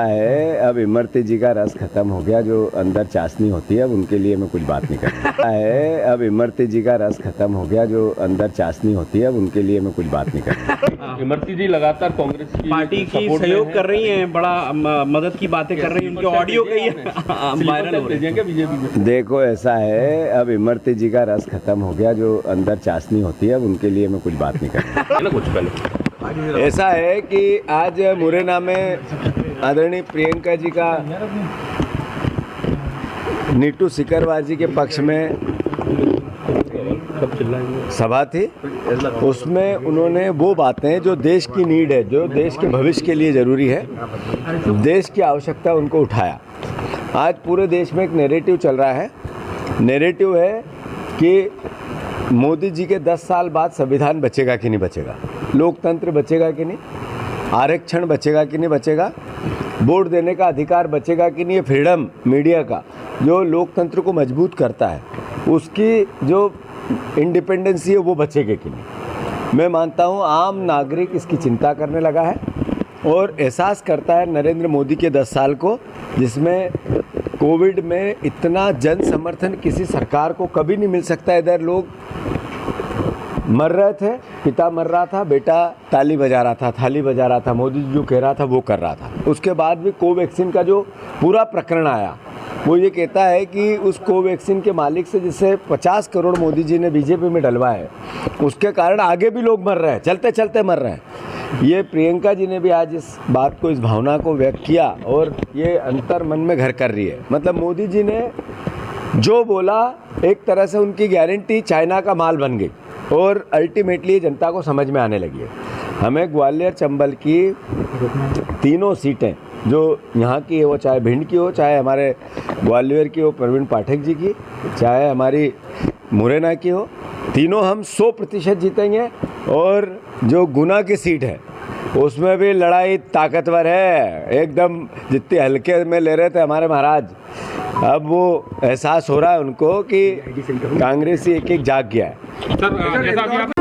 है अब इमरती जी का रस खत्म हो गया, जो अंदर चाशनी होती है, अब उनके लिए मैं कुछ बात नहीं करूँगा। है अब इमरती जी का रस खत्म हो गया, जो अंदर चाशनी होती है, अब उनके लिए मैं कुछ बात नहीं करूँगा। इमरती जी लगातार कांग्रेस की पार्टी की सहयोग कर रही हैं, बड़ा मदद की बातें कर रही हैं, उनके ऑडियो कई वायरल हो रहे हैं। बीजेपी में देखो ऐसा है, अब इमरती जी का रस खत्म हो गया, जो अंदर चाशनी होती है, अब उनके लिए मैं कुछ बात नहीं करूँगा। है ना कुछ पहले ऐसा है कि आज मुरैना में आदरणीय प्रियंका जी का नीटू सिकरवार जी के पक्ष में सभा थी। उसमें उन्होंने वो बातें जो देश की नीड है, जो देश के भविष्य के लिए ज़रूरी है, देश की आवश्यकता, उनको उठाया। आज पूरे देश में एक नैरेटिव चल रहा है। नैरेटिव है कि मोदी जी के 10 साल बाद संविधान बचेगा कि नहीं बचेगा, लोकतंत्र बचेगा कि नहीं, आरक्षण बचेगा कि नहीं बचेगा, वोट देने का अधिकार बचेगा कि नहीं, ये फ्रीडम मीडिया का जो लोकतंत्र को मजबूत करता है, उसकी जो इंडिपेंडेंसी है वो बचेगी कि नहीं। मैं मानता हूँ आम नागरिक इसकी चिंता करने लगा है और एहसास करता है नरेंद्र मोदी के 10 साल को, जिसमें कोविड में इतना जन समर्थन किसी सरकार को कभी नहीं मिल सकता। इधर लोग मर रहे थे, पिता मर रहा था, बेटा ताली बजा रहा था, थाली बजा रहा था, मोदी जी जो कह रहा था वो कर रहा था। उसके बाद भी कोवैक्सीन का जो पूरा प्रकरण आया, वो ये कहता है कि उस कोवैक्सीन के मालिक से जिससे 50 करोड़ मोदी जी ने बीजेपी में डलवाए है, उसके कारण आगे भी लोग मर रहे हैं, चलते चलते मर रहे हैं। ये प्रियंका जी ने भी आज इस बात को, इस भावना को व्यक्त किया और ये अंतर मन में घर कर रही है। मतलब मोदी जी ने जो बोला, एक तरह से उनकी गारंटी चाइना का माल बन गई और अल्टीमेटली जनता को समझ में आने लगी है। हमें ग्वालियर चंबल की तीनों सीटें जो यहाँ की है, वो चाहे भिंड की हो, चाहे हमारे ग्वालियर की हो प्रवीण पाठक जी की, चाहे हमारी मुरैना की हो, तीनों हम 100% जीतेंगे। और जो गुना की सीट है उसमें भी लड़ाई ताकतवर है एकदम, जितनी हल्के में ले रहे थे हमारे महाराज, अब वो एहसास हो रहा है उनको कि कांग्रेस एक एक जाग गया है। सर जैसा अभी आप